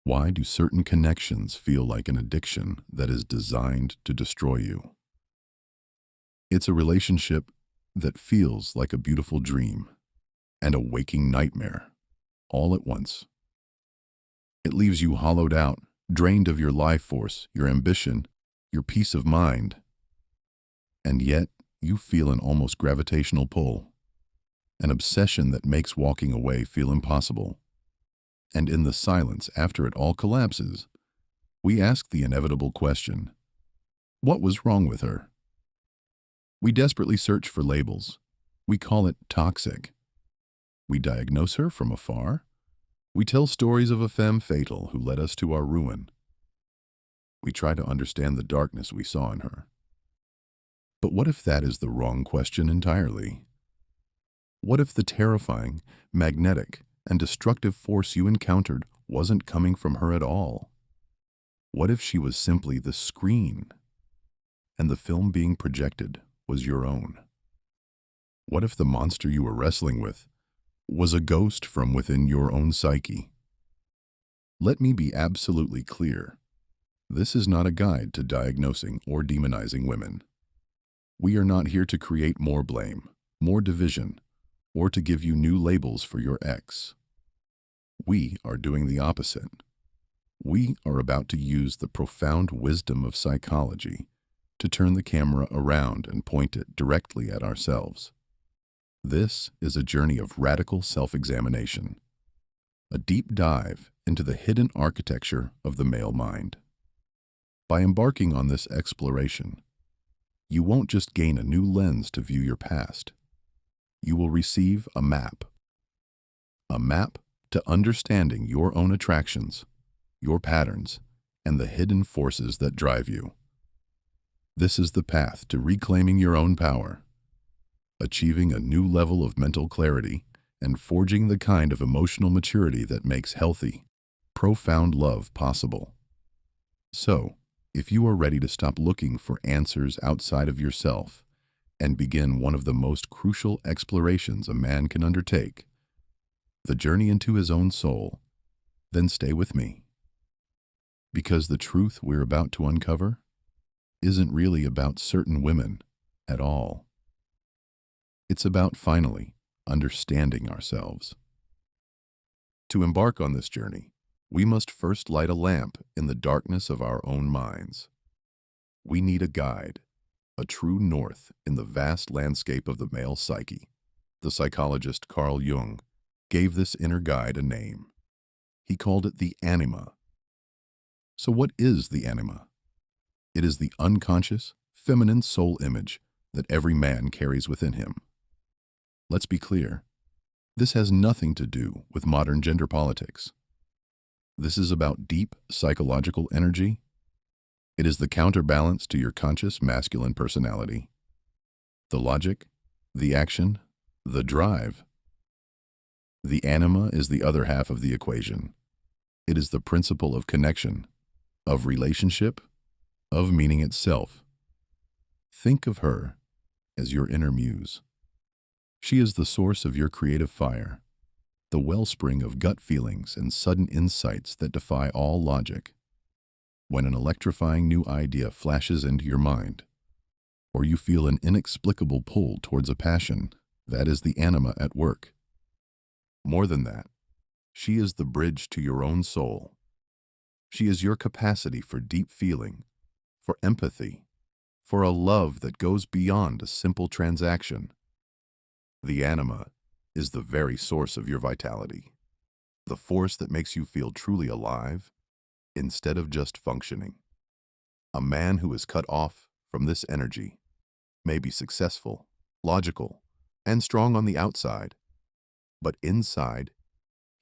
Why do certain connections feel like an addiction that is designed to destroy you? It's a relationship that feels like a beautiful dream and a waking nightmare all at once. It leaves you hollowed out, drained of your life force, your ambition, your peace of mind, and yet you feel an almost gravitational pull, an obsession that makes walking away feel impossible. And in the silence after it all collapses, we ask the inevitable question, what was wrong with her? We desperately search for labels. We call it toxic. We diagnose her from afar. We tell stories of a femme fatale who led us to our ruin. We try to understand the darkness we saw in her. But what if that is the wrong question entirely? What if the terrifying, magnetic, and destructive force you encountered wasn't coming from her at all? What if she was simply the screen, and the film being projected was your own? What if the monster you were wrestling with was a ghost from within your own psyche? Let me be absolutely clear. This is not a guide to diagnosing or demonizing women. We are not here to create more blame, more division, or to give you new labels for your ex. We are doing the opposite. We are about to use the profound wisdom of psychology to turn the camera around and point it directly at ourselves. This is a journey of radical self-examination, a deep dive into the hidden architecture of the male mind. By embarking on this exploration, you won't just gain a new lens to view your past. You will receive a map to understanding your own attractions, your patterns, and the hidden forces that drive you. This is the path to reclaiming your own power, achieving a new level of mental clarity, and forging the kind of emotional maturity that makes healthy, profound love possible. So, if you are ready to stop looking for answers outside of yourself and begin one of the most crucial explorations a man can undertake, the journey into his own soul, then stay with me. Because the truth we're about to uncover isn't really about certain women at all. It's about finally understanding ourselves. To embark on this journey, we must first light a lamp in the darkness of our own minds. We need a guide, a true north in the vast landscape of the male psyche. The psychologist Carl Jung gave this inner guide a name. He called it the Anima. So what is the Anima? It is the unconscious, feminine soul image that every man carries within him. Let's be clear, this has nothing to do with modern gender politics. This is about deep psychological energy. It is the counterbalance to your conscious masculine personality. The logic, the action, the drive. The anima is the other half of the equation. It is the principle of connection, of relationship, of meaning itself. Think of her as your inner muse. She is the source of your creative fire, the wellspring of gut feelings and sudden insights that defy all logic. When an electrifying new idea flashes into your mind, or you feel an inexplicable pull towards a passion, that is the anima at work. More than that, she is the bridge to your own soul. She is your capacity for deep feeling, for empathy, for a love that goes beyond a simple transaction. The anima is the very source of your vitality, the force that makes you feel truly alive instead of just functioning. A man who is cut off from this energy may be successful, logical, and strong on the outside, but inside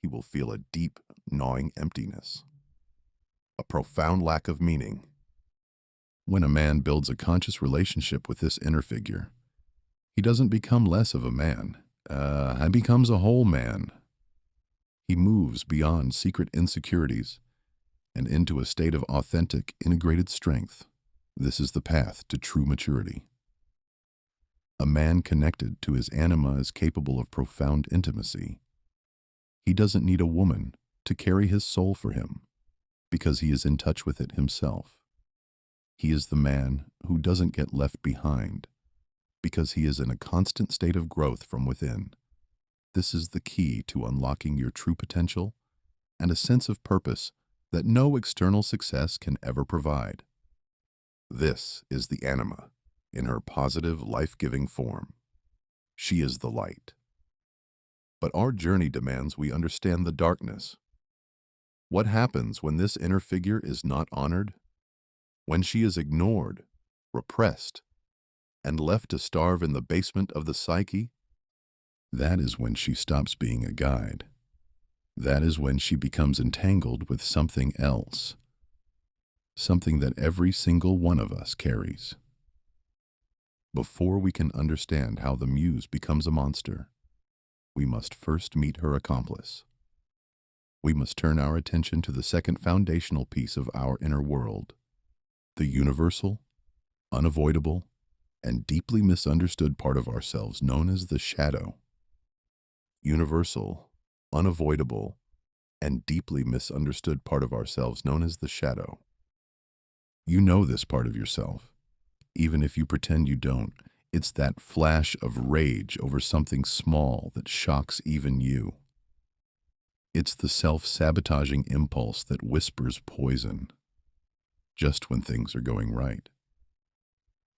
he will feel a deep, gnawing emptiness, a profound lack of meaning. When a man builds a conscious relationship with this inner figure, he doesn't become less of a man. He becomes a whole man. He moves beyond secret insecurities and into a state of authentic, integrated strength. This is the path to true maturity. A man connected to his anima is capable of profound intimacy. He doesn't need a woman to carry his soul for him. because he is in touch with it himself. He is the man who doesn't get left behind because he is in a constant state of growth from within. This is the key to unlocking your true potential and a sense of purpose that no external success can ever provide. This is the Anima in her positive, life-giving form. She is the light. But our journey demands we understand the darkness. What happens when this inner figure is not honored? When she is ignored, repressed, and left to starve in the basement of the psyche? That is when she stops being a guide. That is when she becomes entangled with something else, something that every single one of us carries. Before we can understand how the muse becomes a monster, we must first meet her accomplice. We must turn our attention to the second foundational piece of our inner world, the universal, unavoidable, and deeply misunderstood part of ourselves known as the shadow. Universal, unavoidable, and deeply misunderstood part of ourselves known as the shadow. You know this part of yourself, even if you pretend you don't. It's that flash of rage over something small that shocks even you. It's the self-sabotaging impulse that whispers poison just when things are going right.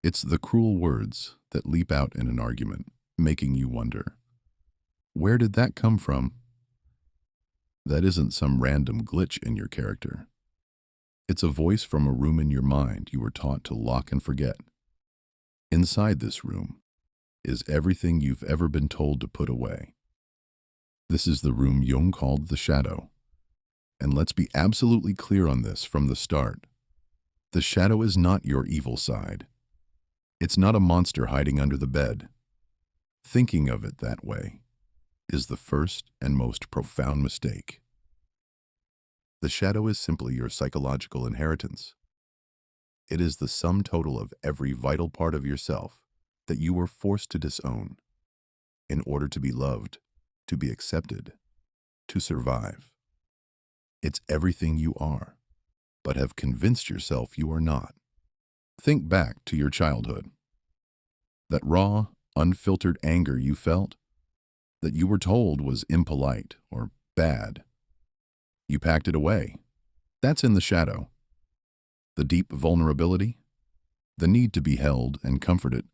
It's the cruel words that leap out in an argument, making you wonder, where did that come from? That isn't some random glitch in your character. It's a voice from a room in your mind you were taught to lock and forget. Inside this room is everything you've ever been told to put away. This is the room Jung called the shadow. And let's be absolutely clear on this from the start. The shadow is not your evil side. It's not a monster hiding under the bed. Thinking of it that way is the first and most profound mistake. The shadow is simply your psychological inheritance. It is the sum total of every vital part of yourself that you were forced to disown in order to be loved, to be accepted, to survive. It's everything you are, but have convinced yourself you are not. Think back to your childhood. That raw, unfiltered anger you felt, that you were told was impolite or bad. You packed it away. That's in the shadow. The deep vulnerability, the need to be held and comforted,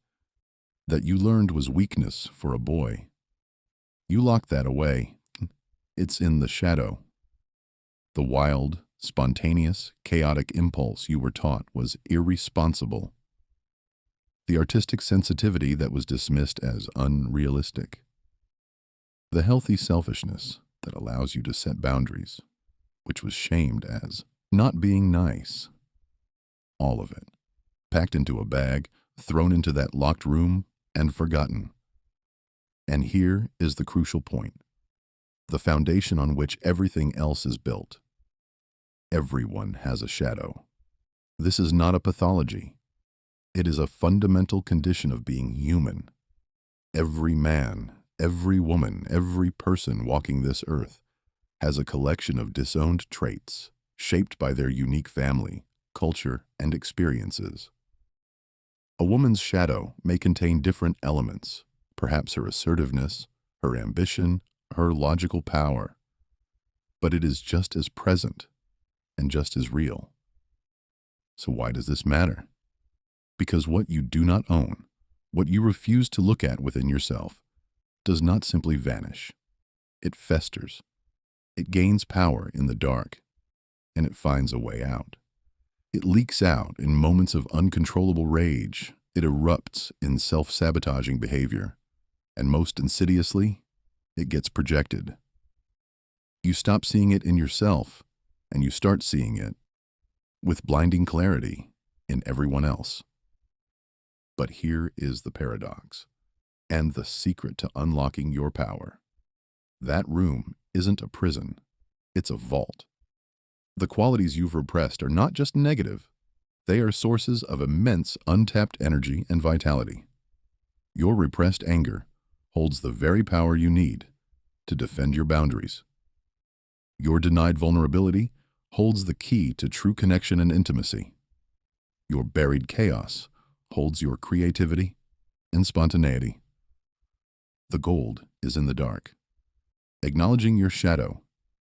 that you learned was weakness for a boy. You locked that away. It's in the shadow. The wild, spontaneous, chaotic impulse you were taught was irresponsible. The artistic sensitivity that was dismissed as unrealistic. The healthy selfishness that allows you to set boundaries, which was shamed as not being nice. All of it, packed into a bag, thrown into that locked room, and forgotten. And here is the crucial point, the foundation on which everything else is built. Everyone has a shadow. This is not a pathology. It is a fundamental condition of being human. Every man, every woman, every person walking this earth has a collection of disowned traits shaped by their unique family, culture, and experiences. A woman's shadow may contain different elements, perhaps her assertiveness, her ambition, her logical power, but it is just as present and just as real. So why does this matter? Because what you do not own, what you refuse to look at within yourself, does not simply vanish. It festers. It gains power in the dark, and it finds a way out. It leaks out in moments of uncontrollable rage. It erupts in self-sabotaging behavior. And most insidiously, it gets projected. You stop seeing it in yourself, and you start seeing it with blinding clarity in everyone else. But here is the paradox, and the secret to unlocking your power. That room isn't a prison, it's a vault. The qualities you've repressed are not just negative, they are sources of immense untapped energy and vitality. Your repressed anger holds the very power you need to defend your boundaries. Your denied vulnerability holds the key to true connection and intimacy. Your buried chaos holds your creativity and spontaneity. The gold is in the dark. Acknowledging your shadow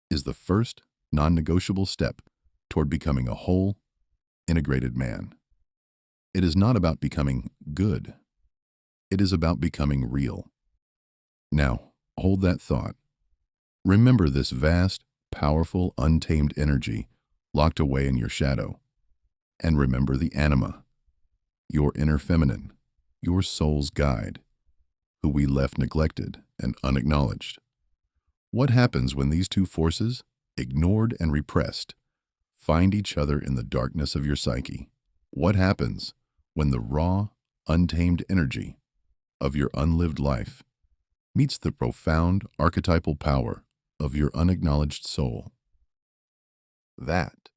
is the first non-negotiable step toward becoming a whole, integrated man. It is not about becoming good. It is about becoming real. Now, hold that thought. Remember this vast, powerful, untamed energy locked away in your shadow. And remember the Anima, your inner feminine, your soul's guide, who we left neglected and unacknowledged. What happens when these two forces, ignored and repressed, find each other in the darkness of your psyche? What happens when the raw, untamed energy of your unlived life meets the profound archetypal power of your unacknowledged soul? That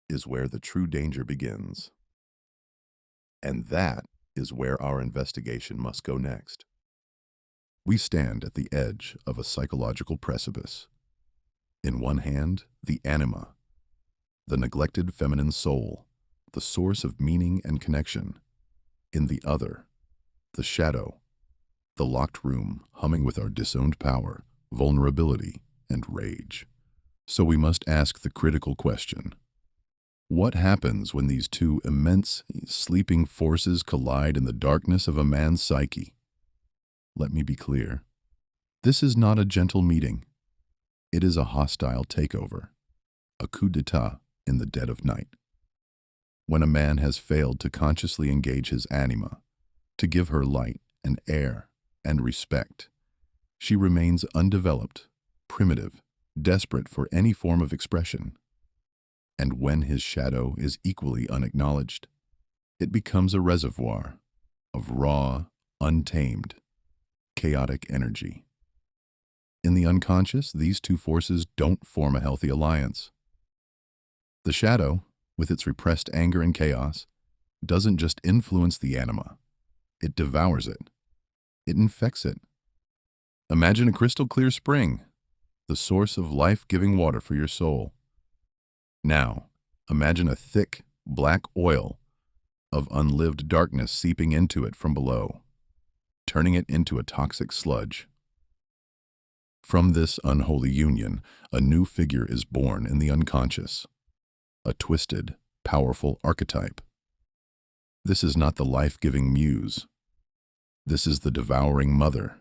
is where the true danger begins. And that is where our investigation must go next. We stand at the edge of a psychological precipice. In one hand, the Anima, the neglected feminine soul, the source of meaning and connection. In the other, the shadow, the locked room humming with our disowned power, vulnerability, and rage. So we must ask the critical question: what happens when these two immense, sleeping forces collide in the darkness of a man's psyche? Let me be clear. This is not a gentle meeting. It is a hostile takeover, a coup d'etat in the dead of night. When a man has failed to consciously engage his Anima, to give her light and air and respect, she remains undeveloped, primitive, desperate for any form of expression. And when his shadow is equally unacknowledged, it becomes a reservoir of raw, untamed, chaotic energy. In the unconscious, these two forces don't form a healthy alliance. The shadow, with its repressed anger and chaos, doesn't just influence the Anima, it devours it. It infects it. Imagine a crystal clear spring, the source of life-giving water for your soul. Now, imagine a thick, black oil of unlived darkness seeping into it from below, turning it into a toxic sludge. From this unholy union, a new figure is born in the unconscious, a twisted, powerful archetype. This is not the life-giving muse. This is the devouring mother,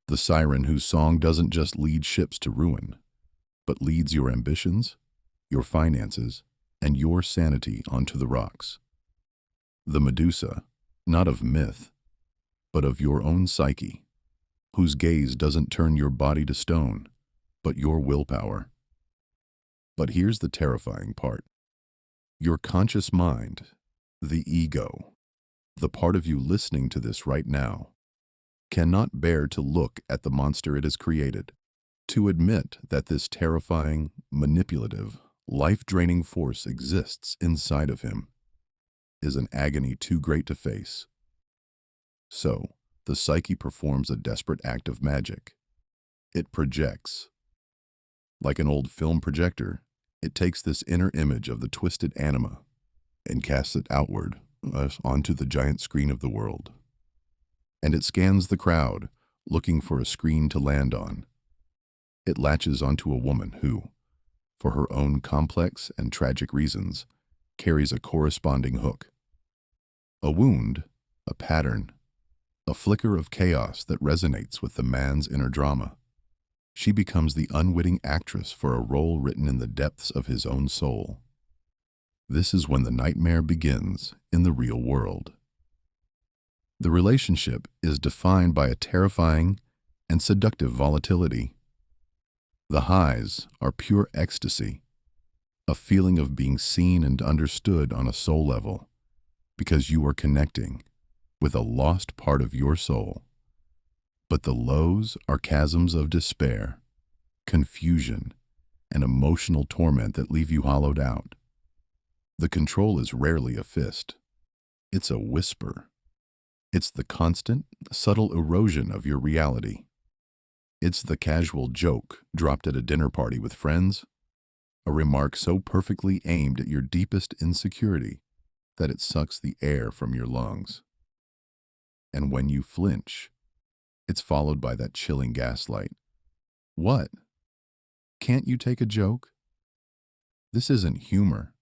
the siren whose song doesn't just lead ships to ruin, but leads your ambitions, your finances, and your sanity onto the rocks. The Medusa, not of myth, but of your own psyche, whose gaze doesn't turn your body to stone, but your willpower. But here's the terrifying part. Your conscious mind, the ego, the part of you listening to this right now, cannot bear to look at the monster it has created, to admit that this terrifying, manipulative, life-draining force exists inside of him is an agony too great to face. So, the psyche performs a desperate act of magic. It projects. Like an old film projector, it takes this inner image of the twisted Anima and casts it outward onto the giant screen of the world. And it scans the crowd, looking for a screen to land on. It latches onto a woman who, for her own complex and tragic reasons, carries a corresponding hook. A wound, a pattern, a flicker of chaos that resonates with the man's inner drama. She becomes the unwitting actress for a role written in the depths of his own soul. This is when the nightmare begins in the real world. The relationship is defined by a terrifying and seductive volatility. The highs are pure ecstasy, a feeling of being seen and understood on a soul level, because you are connecting with a lost part of your soul. But the lows are chasms of despair, confusion, and emotional torment that leave you hollowed out. The control is rarely a fist. It's a whisper. It's the constant, subtle erosion of your reality. It's the casual joke dropped at a dinner party with friends, a remark so perfectly aimed at your deepest insecurity that it sucks the air from your lungs. And when you flinch, it's followed by that chilling gaslight. What? Can't you take a joke? This isn't humor.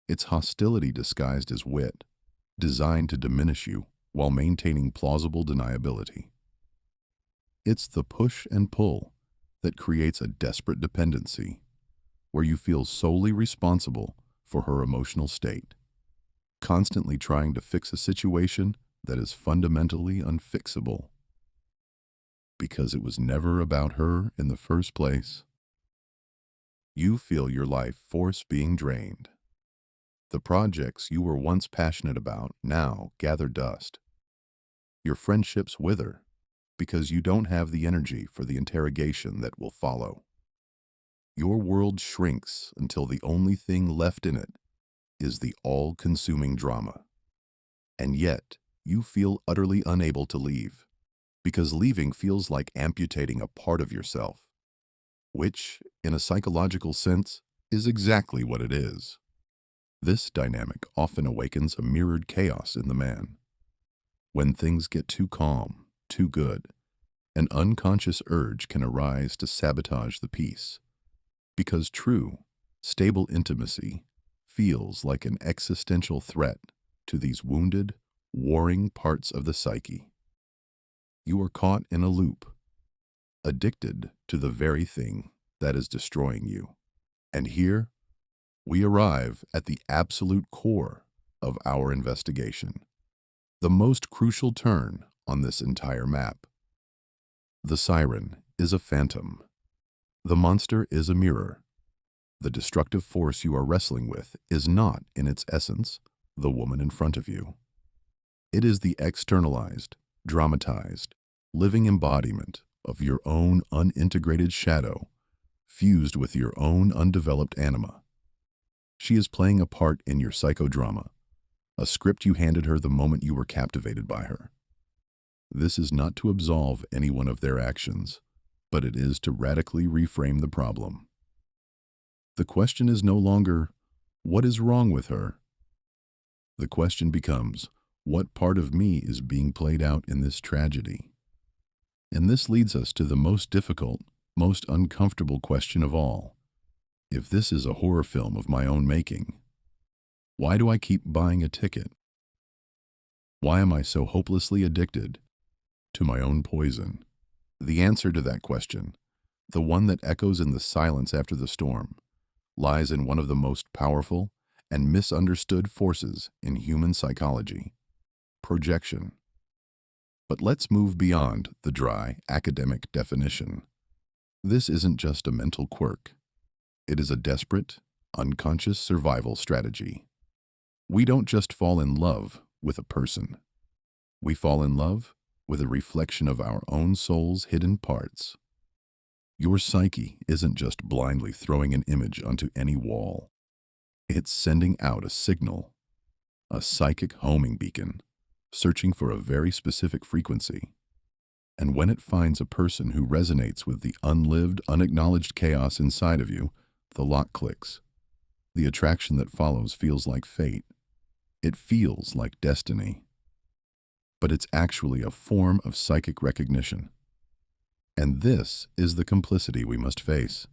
It's hostility disguised as wit, designed to diminish you while maintaining plausible deniability. It's the push and pull that creates a desperate dependency, where you feel solely responsible for her emotional state, constantly trying to fix a situation that is fundamentally unfixable. Because it was never about her in the first place. You feel your life force being drained. The projects you were once passionate about now gather dust. Your friendships wither because you don't have the energy for the interrogation that will follow. Your world shrinks until the only thing left in it is the all-consuming drama. And yet, you feel utterly unable to leave, because leaving feels like amputating a part of yourself, which, in a psychological sense, is exactly what it is. This dynamic often awakens a mirrored chaos in the man. When things get too calm, too good, an unconscious urge can arise to sabotage the peace, because true, stable intimacy feels like an existential threat to these wounded, warring parts of the psyche. You are caught in a loop, addicted to the very thing that is destroying you. And here, we arrive at the absolute core of our investigation, the most crucial turn on this entire map. The siren is a phantom. The monster is a mirror. The destructive force you are wrestling with is not, in its essence, the woman in front of you. It is the externalized, dramatized, living embodiment of your own unintegrated shadow, fused with your own undeveloped anima. She is playing a part in your psychodrama, a script you handed her the moment you were captivated by her. This is not to absolve anyone of their actions, but it is to radically reframe the problem. The question is no longer, what is wrong with her? The question becomes, what part of me is being played out in this tragedy? And this leads us to the most difficult, most uncomfortable question of all. If this is a horror film of my own making, why do I keep buying a ticket? Why am I so hopelessly addicted to my own poison? The answer to that question, the one that echoes in the silence after the storm, lies in one of the most powerful and misunderstood forces in human psychology: projection. But let's move beyond the dry, academic definition. This isn't just a mental quirk. It is a desperate, unconscious survival strategy. We don't just fall in love with a person. We fall in love with a reflection of our own soul's hidden parts. Your psyche isn't just blindly throwing an image onto any wall. It's sending out a signal, a psychic homing beacon, searching for a very specific frequency. And when it finds a person who resonates with the unlived, unacknowledged chaos inside of you, the lock clicks. The attraction that follows feels like fate. It feels like destiny. But it's actually a form of psychic recognition. And this is the complicity we must face.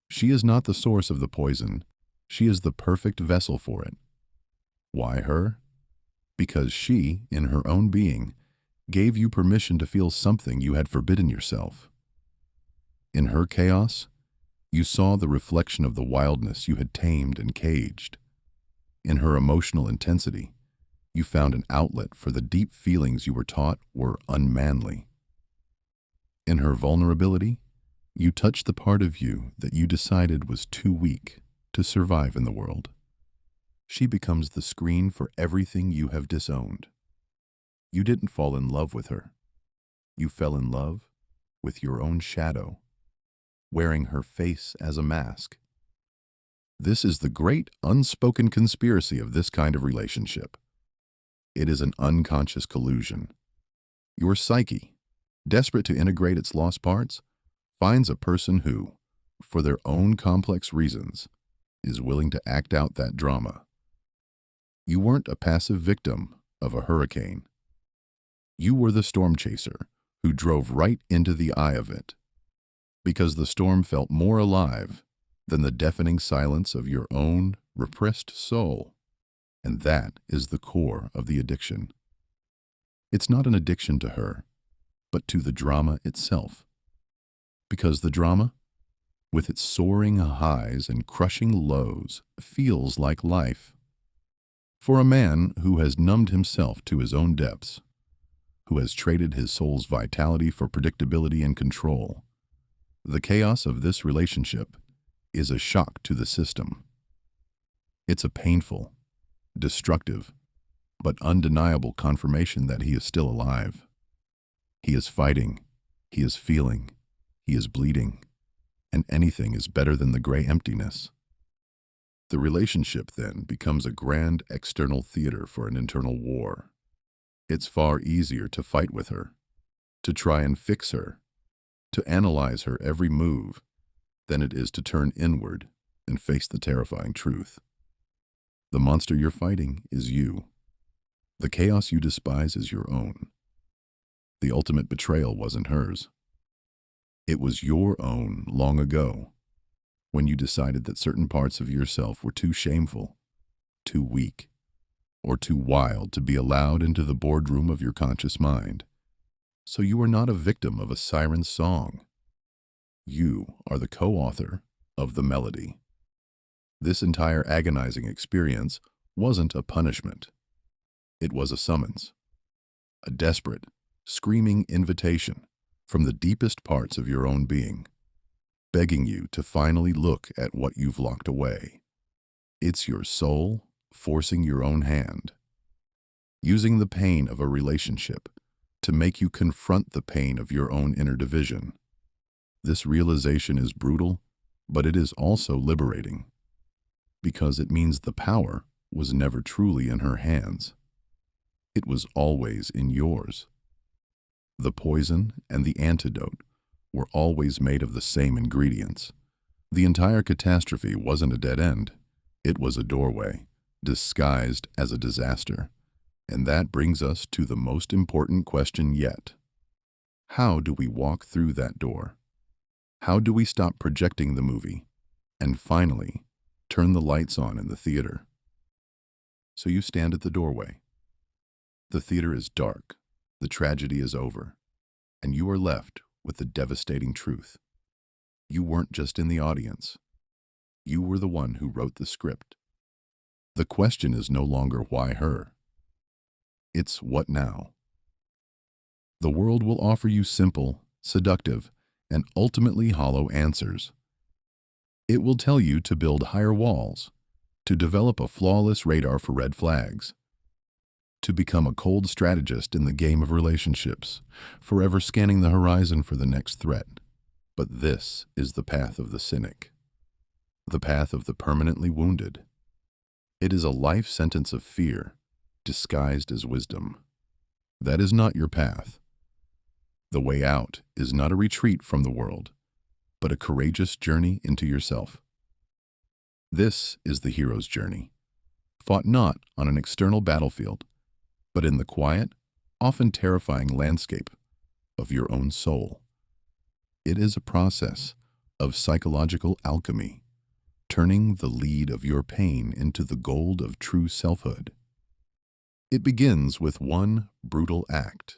She is not the source of the poison. She is the perfect vessel for it. Why her? Because she, in her own being, gave you permission to feel something you had forbidden yourself. In her chaos, you saw the reflection of the wildness you had tamed and caged. In her emotional intensity, you found an outlet for the deep feelings you were taught were unmanly. In her vulnerability, you touched the part of you that you decided was too weak to survive in the world. She becomes the screen for everything you have disowned. You didn't fall in love with her. You fell in love with your own shadow, wearing her face as a mask. This is the great unspoken conspiracy of this kind of relationship. It is an unconscious collusion. Your psyche, desperate to integrate its lost parts, finds a person who, for their own complex reasons, is willing to act out that drama. You weren't a passive victim of a hurricane. You were the storm chaser who drove right into the eye of it, because the storm felt more alive than the deafening silence of your own repressed soul. And that is the core of the addiction. It's not an addiction to her, but to the drama itself. Because the drama, with its soaring highs and crushing lows, feels like life. For a man who has numbed himself to his own depths, who has traded his soul's vitality for predictability and control, the chaos of this relationship is a shock to the system. It's a painful, destructive, but undeniable confirmation that he is still alive. He is fighting, he is feeling, he is bleeding, and anything is better than the gray emptiness. The relationship then becomes a grand external theater for an internal war. It's far easier to fight with her, to try and fix her, to analyze her every move, than it is to turn inward and face the terrifying truth. The monster you're fighting is you. The chaos you despise is your own. The ultimate betrayal wasn't hers. It was your own long ago, when you decided that certain parts of yourself were too shameful, too weak, or too wild to be allowed into the boardroom of your conscious mind. So you are not a victim of a siren's song. You are the co-author of the melody. This entire agonizing experience wasn't a punishment. It was a summons, a desperate, screaming invitation from the deepest parts of your own being, begging you to finally look at what you've locked away. It's your soul forcing your own hand, using the pain of a relationship to make you confront the pain of your own inner division. This realization is brutal, but it is also liberating, because it means the power was never truly in her hands. It was always in yours. The poison and the antidote were always made of the same ingredients. The entire catastrophe wasn't a dead end. It was a doorway, disguised as a disaster. And that brings us to the most important question yet. How do we walk through that door? How do we stop projecting the movie and finally turn the lights on in the theater? So you stand at the doorway. The theater is dark, the tragedy is over, and you are left with the devastating truth. You weren't just in the audience. You were the one who wrote the script. The question is no longer why her. It's what now? The world will offer you simple, seductive, and ultimately hollow answers. It will tell you to build higher walls, to develop a flawless radar for red flags, to become a cold strategist in the game of relationships, forever scanning the horizon for the next threat. But this is the path of the cynic, the path of the permanently wounded. It is a life sentence of fear, disguised as wisdom. That is not your path. The way out is not a retreat from the world, but a courageous journey into yourself. This is the hero's journey, fought not on an external battlefield, but in the quiet, often terrifying landscape of your own soul. It is a process of psychological alchemy, turning the lead of your pain into the gold of true selfhood. It begins with one brutal act,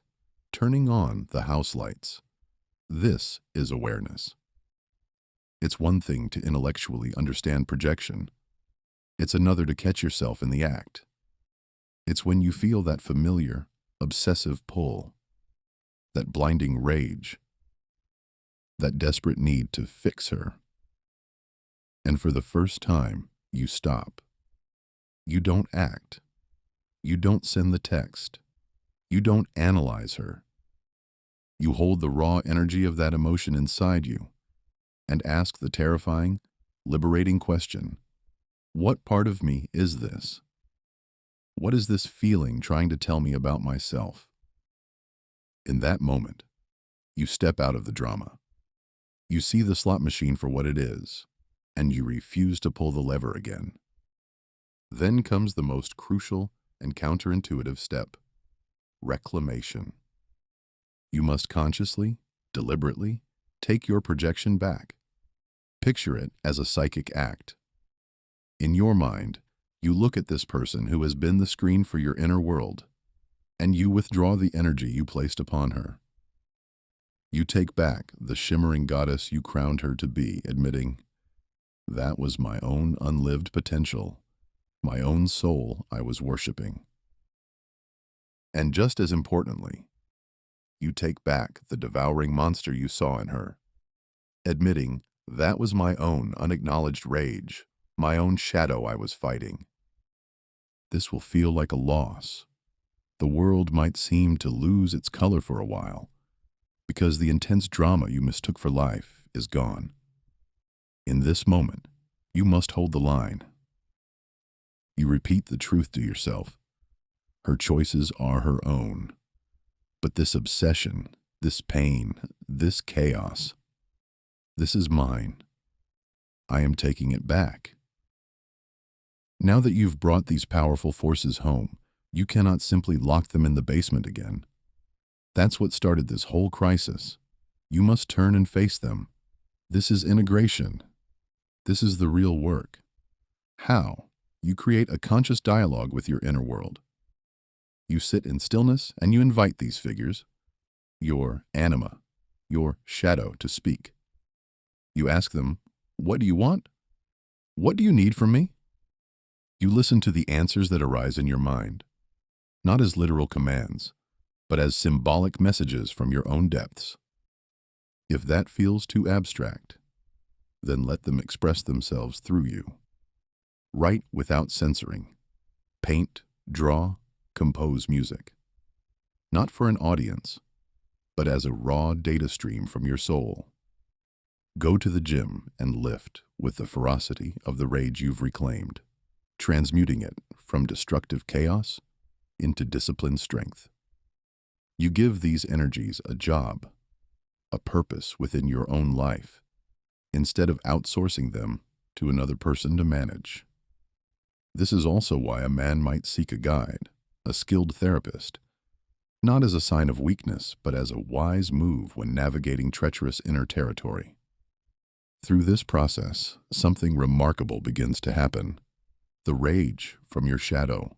turning on the house lights. This is awareness. It's one thing to intellectually understand projection. It's another to catch yourself in the act. It's when you feel that familiar, obsessive pull, that blinding rage, that desperate need to fix her. And for the first time, you stop. You don't act. You don't send the text. You don't analyze her. You hold the raw energy of that emotion inside you and ask the terrifying, liberating question, what part of me is this? What is this feeling trying to tell me about myself? In that moment, you step out of the drama. You see the slot machine for what it is, and you refuse to pull the lever again. Then comes the most crucial and counterintuitive step: reclamation. You must consciously, deliberately, take your projection back. Picture it as a psychic act. In your mind, you look at this person who has been the screen for your inner world, and you withdraw the energy you placed upon her. You take back the shimmering goddess you crowned her to be, admitting, "That was my own unlived potential, my own soul I was worshiping." And just as importantly, you take back the devouring monster you saw in her, admitting, "That was my own unacknowledged rage, my own shadow I was fighting." This will feel like a loss. The world might seem to lose its color for a while, because the intense drama you mistook for life is gone. In this moment, you must hold the line. You repeat the truth to yourself. Her choices are her own. But this obsession, this pain, this chaos, this is mine. I am taking it back. Now that you've brought these powerful forces home, you cannot simply lock them in the basement again. That's what started this whole crisis. You must turn and face them. This is integration. This is the real work. How? You create a conscious dialogue with your inner world. You sit in stillness and you invite these figures, your anima, your shadow, to speak. You ask them, "What do you want? What do you need from me?" You listen to the answers that arise in your mind, not as literal commands, but as symbolic messages from your own depths. If that feels too abstract, then let them express themselves through you. Write without censoring. Paint, draw, compose music. Not for an audience, but as a raw data stream from your soul. Go to the gym and lift with the ferocity of the rage you've reclaimed, transmuting it from destructive chaos into disciplined strength. You give these energies a job, a purpose within your own life, instead of outsourcing them to another person to manage. This is also why a man might seek a guide, a skilled therapist, not as a sign of weakness, but as a wise move when navigating treacherous inner territory. Through this process, something remarkable begins to happen. The rage from your shadow,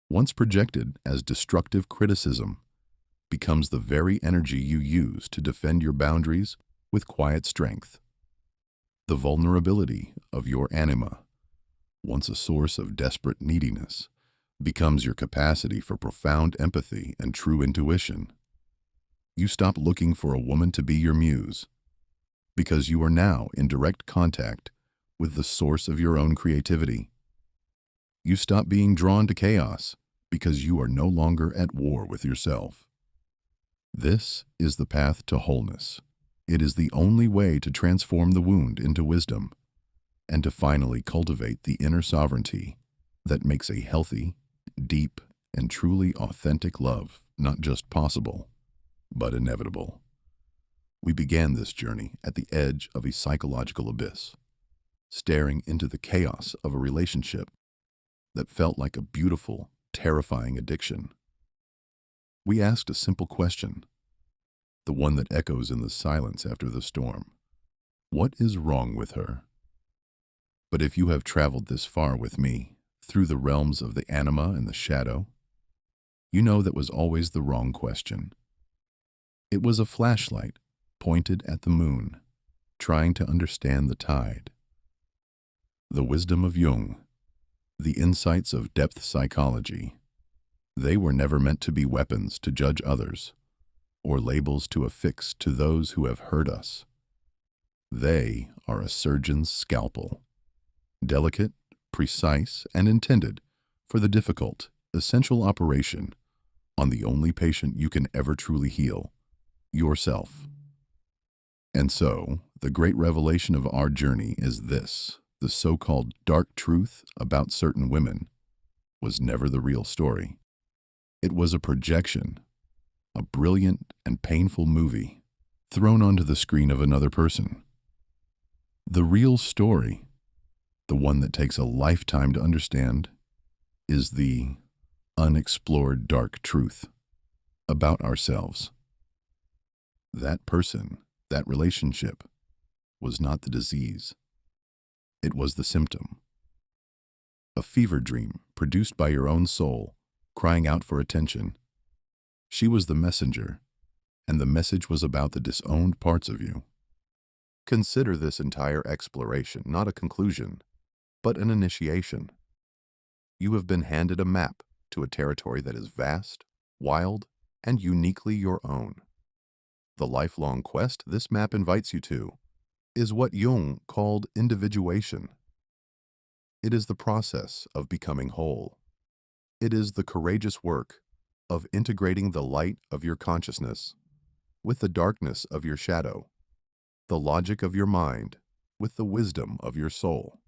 once projected as destructive criticism, becomes the very energy you use to defend your boundaries with quiet strength. The vulnerability of your anima, once a source of desperate neediness, becomes your capacity for profound empathy and true intuition. You stop looking for a woman to be your muse, because you are now in direct contact with the source of your own creativity. You stop being drawn to chaos because you are no longer at war with yourself. This is the path to wholeness. It is the only way to transform the wound into wisdom and to finally cultivate the inner sovereignty that makes a healthy, deep, and truly authentic love not just possible, but inevitable. We began this journey at the edge of a psychological abyss, staring into the chaos of a relationship that felt like a beautiful, terrifying addiction. We asked a simple question, the one that echoes in the silence after the storm. What is wrong with her? But if you have traveled this far with me, through the realms of the anima and the shadow, you know that was always the wrong question. It was a flashlight pointed at the moon, trying to understand the tide. The wisdom of Jung, the insights of depth psychology, they were never meant to be weapons to judge others, or labels to affix to those who have hurt us. They are a surgeon's scalpel, delicate, precise, and intended for the difficult, essential operation on the only patient you can ever truly heal, yourself. And so, the great revelation of our journey is this: the so-called dark truth about certain women was never the real story. It was a projection, a brilliant and painful movie thrown onto the screen of another person. The real story, the one that takes a lifetime to understand, is the unexplored dark truth about ourselves. That person, that relationship, was not the disease. It was the symptom. A fever dream produced by your own soul, crying out for attention. She was the messenger, and the message was about the disowned parts of you. Consider this entire exploration not a conclusion, but an initiation. You have been handed a map to a territory that is vast, wild, and uniquely your own. The lifelong quest this map invites you to is what Jung called individuation. It is the process of becoming whole. It is the courageous work of integrating the light of your consciousness with the darkness of your shadow, the logic of your mind with the wisdom of your soul.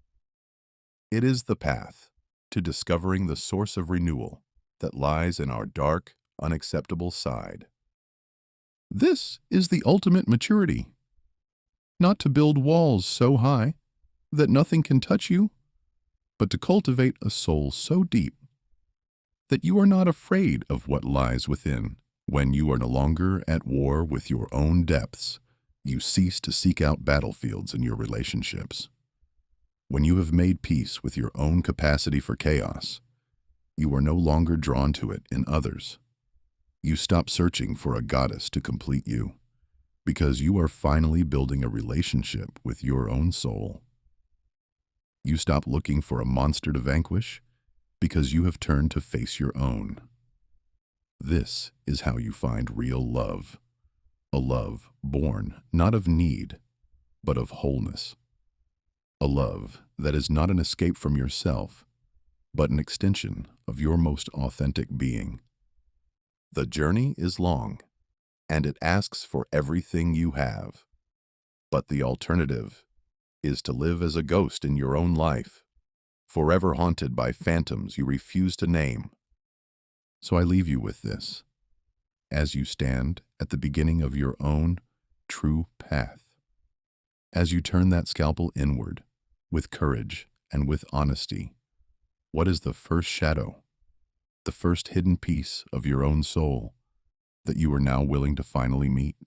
It is the path to discovering the source of renewal that lies in our dark, unacceptable side. This is the ultimate maturity. Not to build walls so high that nothing can touch you, but to cultivate a soul so deep that you are not afraid of what lies within. When you are no longer at war with your own depths, you cease to seek out battlefields in your relationships. When you have made peace with your own capacity for chaos, you are no longer drawn to it in others. You stop searching for a goddess to complete you, because you are finally building a relationship with your own soul. You stop looking for a monster to vanquish, because you have turned to face your own. This is how you find real love, a love born not of need, but of wholeness. A love that is not an escape from yourself, but an extension of your most authentic being. The journey is long, and it asks for everything you have. But the alternative is to live as a ghost in your own life, forever haunted by phantoms you refuse to name. So I leave you with this, as you stand at the beginning of your own true path. As you turn that scalpel inward, with courage and with honesty, what is the first shadow, the first hidden piece of your own soul that you are now willing to finally meet?